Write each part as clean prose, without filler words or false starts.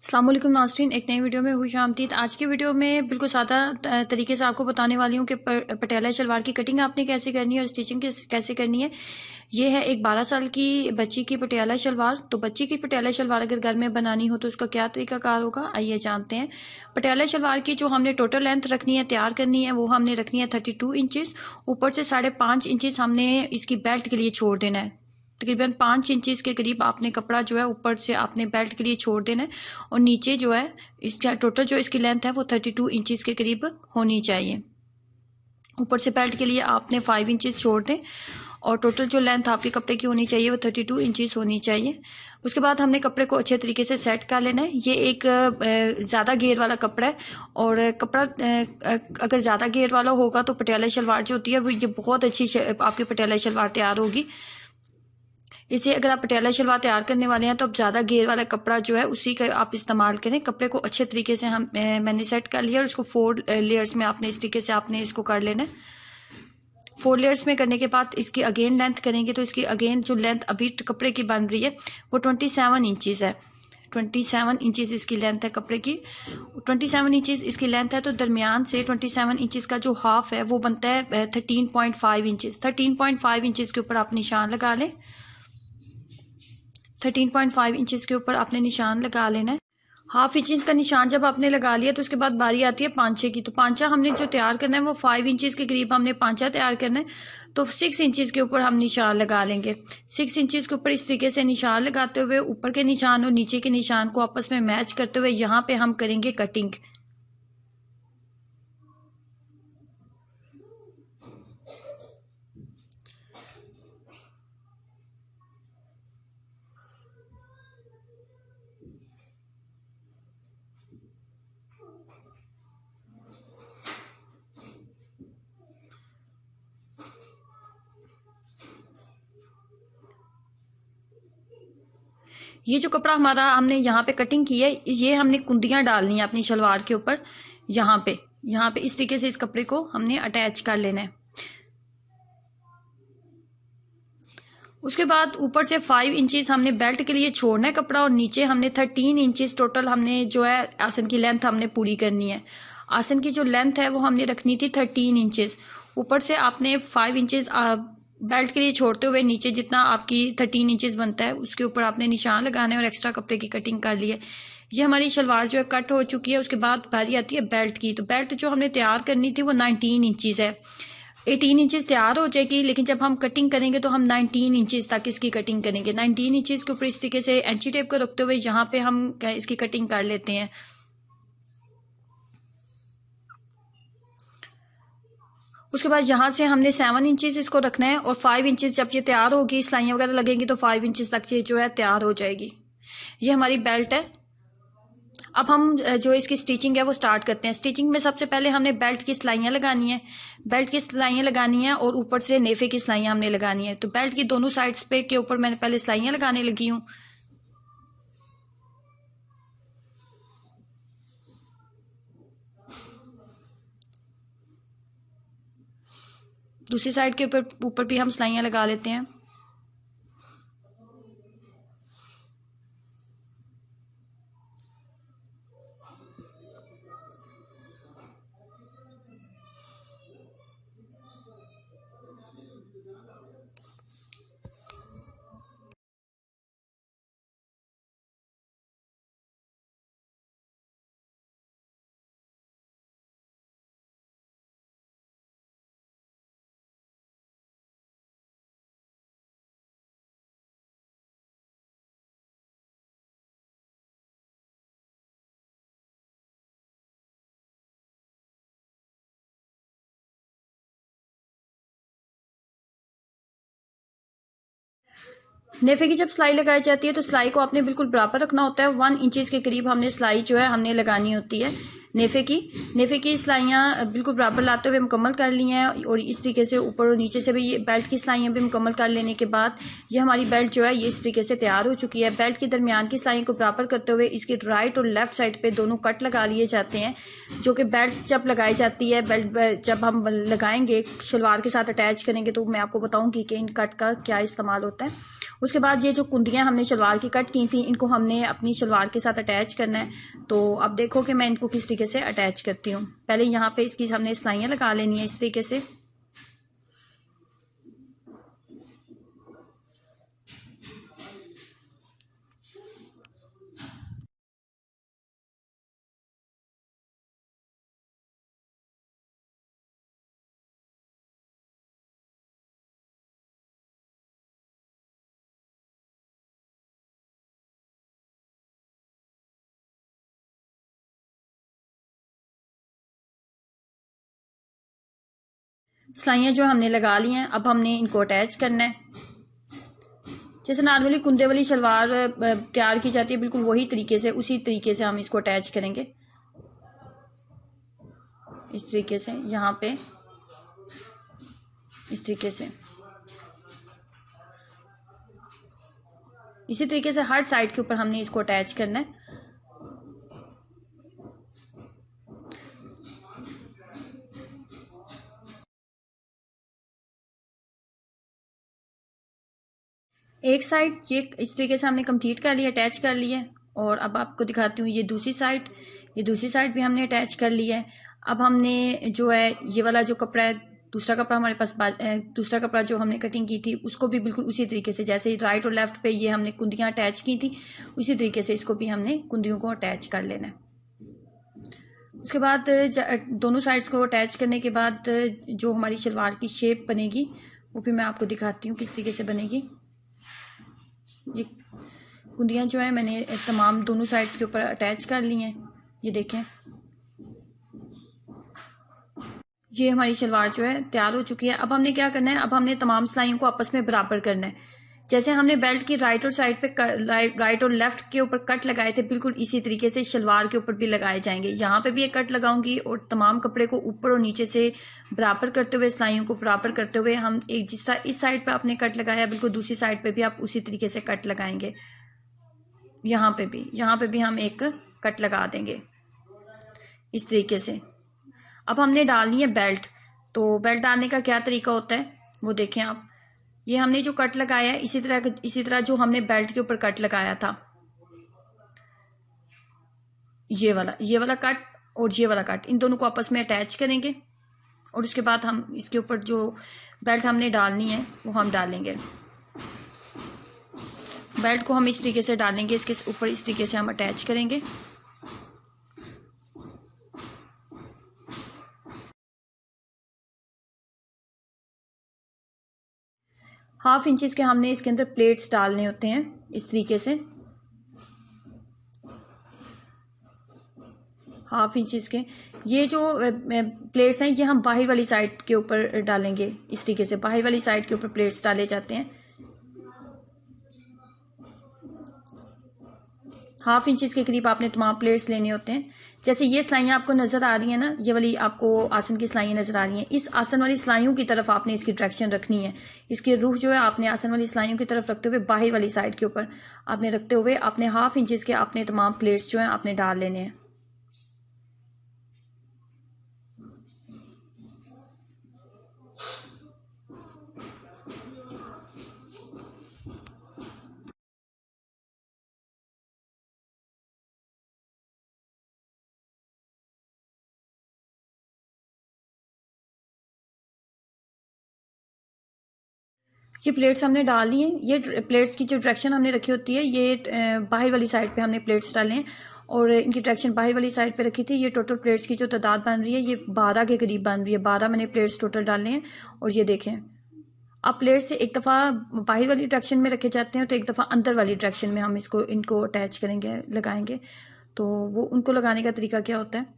अस्सलाम वालेकुम नाज़रीन, एक नई वीडियो में खुशामदीद। आज की वीडियो में बिल्कुल सादा तरीके से आपको बताने वाली हूँ कि पटियाला शलवार की कटिंग आपने कैसे करनी है और स्टिचिंग कैसे करनी है। ये है एक 12 साल की बच्ची की पटियाला शलवार। तो बच्ची की पटियाला शलवार अगर घर में बनानी हो तो उसका क्या तरीकाकार होगा, आइए जानते हैं। पटियाला शलवार की जो हमने टोटल लेंथ रखनी है, तैयार करनी है, वो हमने रखनी है 32 इंचज़। ऊपर से 5.5 इंचज़ हमने इसकी बेल्ट के लिए छोड़ देना है। तकरीबन 5 इंचज़ के करीब आपने कपड़ा जो है ऊपर से आपने बेल्ट के लिए छोड़ देना है और नीचे जो है इसका टोटल जो इसकी लेंथ है वो 32 इंचज़ के करीब होनी चाहिए। ऊपर से बेल्ट के लिए आपने 5 इंचज़ छोड़ दें और टोटल जो लेंथ आपके कपड़े की होनी चाहिए वो 32 इंचज़ होनी चाहिए। उसके बाद हमने कपड़े को अच्छे तरीके से सेट कर लेना है। ये एक ज़्यादा घेर वाला कपड़ा है और कपड़ा अगर ज़्यादा घेर वाला होगा तो पटियाला शलवार जो होती है वो ये बहुत अच्छी आपकी पटियाला शलवार तैयार होगी। इसे अगर आप पटियाला शलवार तैयार करने वाले हैं तो आप ज़्यादा घेर वाला कपड़ा जो है उसी का आप इस्तेमाल करें। कपड़े को अच्छे तरीके से मैंने सेट कर लिया और इसको 4 लेयर्स में आपने इस तरीके से आपने इसको कर लेना है। 4 लेयर्स में करने के बाद इसकी अगेन लेंथ करेंगे तो इसकी अगेन जो लेंथ अभी कपड़े की बन रही है वो 27 इंचज़ है। 27 इंचज़ इसकी लेंथ है कपड़े की। 27 इंचज़ इसकी लेंथ है तो दरमियान से 27 इंचज़ का जो हाफ है वो बनता है 13.5 इंचज़। 13.5 इंचज़ के ऊपर आप निशान लगा लें। 13.5 इंचज़ के ऊपर आपने निशान लगा लेना है। हाफ इंच का निशान जब आपने लगा लिया तो उसके बाद बारी आती है पांचे की। तो पांचा हमने जो तैयार करना है वो 5 इंचज़ के करीब हमने पांचा तैयार करना है। तो 6 इंचज़ के ऊपर हम निशान लगा लेंगे। 6 इंचज़ के ऊपर इस तरीके से निशान लगाते हुए ऊपर के निशान और नीचे के निशान को आपस में मैच करते हुए यहाँ पे हम करेंगे कटिंग। ये जो कपड़ा हमारा हमने यहाँ पे कटिंग की है ये हमने कुंदियाँ डालनी है अपनी शलवार के ऊपर। यहाँ पे इस तरीके से इस कपड़े को हमने अटैच कर लेना है। उसके बाद ऊपर से 5 इंचज़ हमने बेल्ट के लिए छोड़ना है कपड़ा और नीचे हमने 13 इंचज़ टोटल हमने जो है आसन की लेंथ हमने पूरी करनी है। आसन की जो लेंथ है वो हमने रखनी थी 13 इंचज़। ऊपर से आपने 5 इंचज़ बेल्ट के लिए छोड़ते हुए नीचे जितना आपकी 13 इंचज़ बनता है उसके ऊपर आपने निशान लगाने और एक्स्ट्रा कपड़े की कटिंग कर ली है। ये हमारी शलवार जो है कट हो चुकी है। उसके बाद बारी आती है बेल्ट की। तो बेल्ट जो हमने तैयार करनी थी वो 19 इंचज़ है। 18 इंचज़ तैयार हो जाएगी लेकिन जब हम कटिंग करेंगे तो हम 19 इंचज़ तक इसकी कटिंग करेंगे। 19 इंचज़ के ऊपर इस तरीके से एंची टेप को रखते हुए यहाँ पे हम इसकी कटिंग कर लेते हैं। उसके बाद यहाँ से हमने 7 इंचज़ इसको रखना है और 5 इंचज़ जब ये तैयार होगी सिलाइयाँ वगैरह लगेंगी तो 5 इंचज़ तक ये जो है तैयार हो जाएगी। ये हमारी बेल्ट है। अब हम जो इसकी स्टिचिंग है वो स्टार्ट करते हैं। स्टिचिंग में सबसे पहले हमने बेल्ट की सिलाइयाँ लगानी है। बेल्ट की सिलाइयाँ लगानी है और ऊपर से नेफे की सिलाइयाँ हमने लगानी है। तो बेल्ट की दोनों साइड्स पे के ऊपर मैंने पहले सिलाइयाँ लगाने लगी हूँ। दूसरी साइड के ऊपर भी हम सिलाइयाँ लगा लेते हैं। नेफे की जब सिलाई लगाई जाती है तो सिलाई को आपने बिल्कुल बराबर रखना होता है। 1 इंचज़ के करीब हमने सिलाई जो है हमने लगानी होती है। नेफे की सिलाइयाँ बिल्कुल बराबर लाते हुए मुकम्मल कर ली हैं और इस तरीके से ऊपर और नीचे से भी ये बेल्ट की सिलाइयाँ भी मुकम्मल कर लेने के बाद ये हमारी बेल्ट जो है ये इस तरीके से तैयार हो चुकी है। बेल्ट के दरमियान की सिलाइयों को बराबर करते हुए इसके राइट और लेफ्ट साइड पे दोनों कट लगा लिए जाते हैं, जो कि बेल्ट जब लगाई जाती है, बेल्ट जब हम लगाएंगे शलवार के साथ अटैच करेंगे तो मैं आपको बताऊँगी कि इन कट का क्या इस्तेमाल होता है। उसके बाद ये जो कुंदियाँ हमने शलवार की कट की थी इनको हमने अपनी शलवार के साथ अटैच करना है। तो अब देखो कि मैं इनको किस तरीके से अटैच करती हूँ। पहले यहाँ पे इसकी हमने सिलाइयाँ लगा लेनी है इस तरीके से। सिलाइयाँ जो हमने लगा ली हैं अब हमने इनको अटैच करना है। जैसे नॉर्मली कुंदे वाली शलवार तैयार की जाती है बिल्कुल वही तरीके से, उसी तरीके से हम इसको अटैच करेंगे। इस तरीके से यहाँ पे इस तरीके से, इसी तरीके से हर साइड के ऊपर हमने इसको अटैच करना है। एक साइड ये इस तरीके से हमने कंप्लीट कर लिया, अटैच कर लिया है। और अब आपको दिखाती हूँ ये दूसरी साइड, ये दूसरी साइड भी हमने अटैच कर लिया है। अब हमने जो है ये वाला जो कपड़ा है, दूसरा कपड़ा हमारे पास दूसरा कपड़ा जो हमने कटिंग की थी उसको भी बिल्कुल उसी तरीके से, जैसे राइट और लेफ्ट पे ये हमने कुंदियाँ अटैच की थी उसी तरीके से इसको भी हमने कुंदियों को अटैच कर लेना है। उसके बाद दोनों साइड्स को अटैच करने के बाद जो हमारी शलवार की शेप बनेगी वो भी मैं आपको दिखाती हूँ किस तरीके से बनेगी। ये कुंदियाँ जो है मैंने तमाम दोनों साइड्स के ऊपर अटैच कर ली हैं। ये देखें, ये हमारी शलवार जो है तैयार हो चुकी है। अब हमने क्या करना है, अब हमने तमाम सिलाइयों को आपस में बराबर करना है। जैसे हमने बेल्ट की राइट और साइड पे राइट और लेफ्ट के ऊपर कट लगाए थे बिल्कुल इसी तरीके से शलवार के ऊपर भी लगाए जाएंगे। यहाँ पे भी एक कट लगाऊंगी और तमाम कपड़े को ऊपर और नीचे से बराबर करते हुए, सिलाइयों को बराबर करते हुए हम एक जिस तरह इस साइड पे आपने कट लगाया बिल्कुल दूसरी साइड पे भी आप उसी तरीके से कट लगाएंगे। यहाँ पे भी हम एक कट लगा देंगे इस तरीके से। अब हमने डालनी है बेल्ट। तो बेल्ट डालने का क्या तरीका होता है वो देखें आप। ये हमने जो कट लगाया है इसी तरह जो हमने बेल्ट के ऊपर कट लगाया था, ये वाला कट और ये वाला कट, इन दोनों को आपस में अटैच करेंगे और उसके बाद हम इसके ऊपर जो बेल्ट हमने डालनी है वो हम डालेंगे। बेल्ट को हम इस तरीके से डालेंगे, इसके ऊपर इस तरीके से हम अटैच करेंगे। हाफ इंचेस के हमने इसके अंदर प्लेट्स डालने होते हैं इस तरीके से, हाफ इंचेस के। ये जो प्लेट्स हैं ये हम बाहर वाली साइड के ऊपर डालेंगे इस तरीके से, बाहर वाली साइड के ऊपर प्लेट्स डाले जाते हैं। हाफ इंचेस के करीब आपने तमाम प्लेट्स लेने होते हैं। जैसे ये सिलाइयाँ आपको नज़र आ रही हैं ना, ये वाली आपको आसन की सिलाइयाँ नज़र आ रही हैं, इस आसन वाली सिलाइयों की तरफ आपने इसकी डायरेक्शन रखनी है। इसकी रूह जो है आपने आसन वाली सिलाइयों की तरफ रखते हुए बाहर वाली साइड के ऊपर आपने रखते हुए आपने हाफ इंचेस के आपने तमाम प्लेट्स जो हैं आपने डाल लेने हैं। ये प्लेट्स हमने डाल ली हैं। ये प्लेट्स की जो डायरेक्शन हमने रखी होती है ये बाहर वाली साइड पे हमने प्लेट्स डाले हैं और इनकी डायरेक्शन बाहर वाली साइड पे रखी थी। ये टोटल प्लेट्स की जो तादाद बन रही है ये 12 के करीब बन रही है। 12 मैंने प्लेट्स टोटल डाले हैं। और ये देखें, अब प्लेट से एक दफ़ा बाहर वाली डायरेक्शन में रखे जाते हैं तो एक दफ़ा अंदर वाली डायरेक्शन में हम इनको अटैच करेंगे, लगाएंगे। तो वो उनको लगाने का तरीका क्या होता है,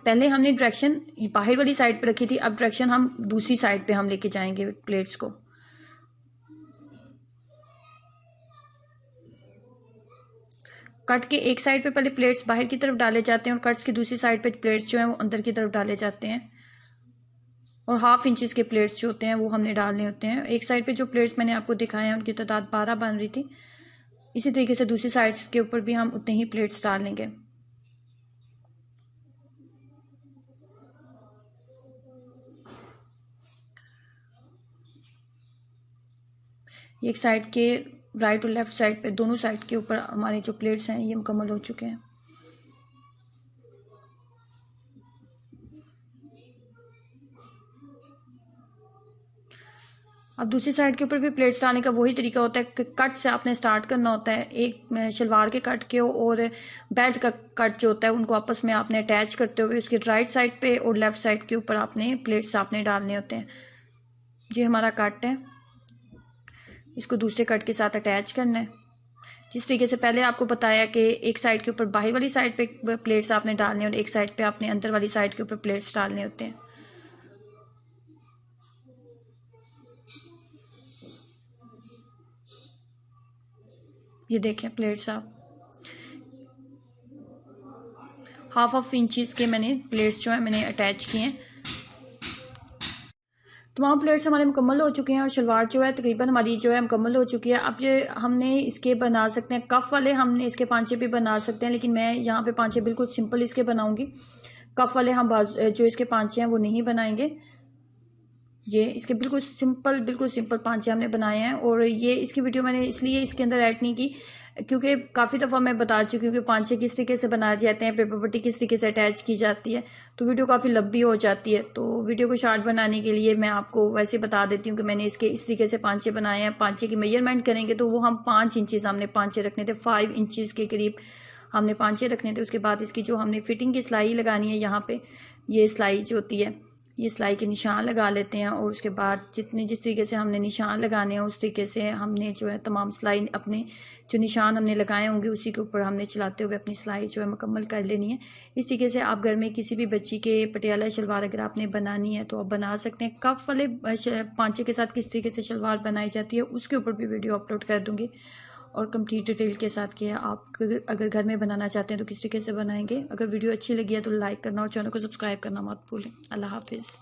पहले हमने डायरेक्शन बाहर वाली साइड पे रखी थी, अब डायरेक्शन हम दूसरी साइड पे हम लेके जाएंगे प्लेट्स को। कट के एक साइड पे पहले प्लेट्स बाहर की तरफ डाले जाते हैं और कट्स की दूसरी साइड पे प्लेट्स जो हैं वो अंदर की तरफ डाले जाते हैं, और 1/2 इंचेस के प्लेट्स जो होते हैं वो हमने डालने होते हैं। एक साइड पे जो प्लेट्स मैंने आपको दिखाए हैं उनकी तादाद 12 बन रही थी, इसी तरीके से दूसरी साइड्स के ऊपर भी हम उतने ही प्लेट्स डाल लेंगे। एक साइड के राइट और लेफ्ट साइड पे दोनों साइड के ऊपर हमारे जो प्लेट्स हैं ये मुकम्मल हो चुके हैं। अब दूसरी साइड के ऊपर भी प्लेट्स डालने का वही तरीका होता है कि कट से आपने स्टार्ट करना होता है। एक शलवार के कट के और बेल्ट का कट जो होता है उनको आपस में आपने अटैच करते हुए उसके राइट साइड पे और लेफ्ट साइड के ऊपर आपने प्लेट्स आपने डालने होते हैं। ये हमारा कट है, इसको दूसरे कट के साथ अटैच करना है। जिस तरीके से पहले आपको बताया कि एक साइड के ऊपर बाहर वाली साइड पे प्लेट्स आपने डालने और एक साइड पे आपने अंदर वाली साइड के ऊपर प्लेट्स डालने होते हैं। ये देखें प्लेट्स आप 1/2 इंचेस के मैंने प्लेट्स जो है मैंने अटैच किए हैं। तमाम प्लेट्स हमारे मुकम्मल हो चुके हैं और शलवार जो है तकरीबन हमारी जो है मुकम्मल हो चुकी है। अब ये हमने इसके बना सकते हैं कफ वाले, हमने इसके पांचे भी बना सकते हैं, लेकिन मैं यहाँ पे पांचे बिल्कुल सिंपल इसके बनाऊंगी। कफ वाले हम जो इसके पांचे हैं वो नहीं बनाएंगे। ये इसके बिल्कुल सिंपल पांचे हमने बनाए हैं, और ये इसकी वीडियो मैंने इसलिए इसके अंदर ऐड नहीं की क्योंकि काफ़ी दफ़ा मैं बता चुकी हूँ कि पांचे किस तरीके से बनाए जाते हैं, पेपर पट्टी किस तरीके से अटैच की जाती है, तो वीडियो काफ़ी लंबी हो जाती है। तो वीडियो को शॉर्ट बनाने के लिए मैं आपको वैसे बता देती हूँ कि मैंने इसके इस तरीके से पांचे बनाए हैं। पांचे की मेजरमेंट करेंगे तो वो हम 5 इंचज़ हमने पांचे रखने थे, 5 इंचज़ के करीब हमने पांचे रखने थे। उसके बाद इसकी जो हमने फिटिंग की सिलाई लगानी है, यहाँ पे ये सिलाई जो होती है ये सिलाई के निशान लगा लेते हैं, और उसके बाद जिस तरीके से हमने निशान लगाने हैं उस तरीके से हमने जो है तमाम सिलाई अपने जो निशान हमने लगाए होंगे उसी के ऊपर हमने चलाते हुए अपनी सिलाई जो है मुकम्मल कर लेनी है। इस तरीके से आप घर में किसी भी बच्ची के पटियाला शलवार अगर आपने बनानी है तो आप बना सकते हैं। कफ वाले पांचे के साथ किस तरीके से शलवार बनाई जाती है उसके ऊपर भी वीडियो अपलोड कर दूँगी, और कंप्लीट डिटेल के साथ कि आप अगर घर में बनाना चाहते हैं तो किस तरीके से बनाएंगे। अगर वीडियो अच्छी लगी है तो लाइक करना और चैनल को सब्सक्राइब करना मत भूलें। अल्लाह हाफिज़।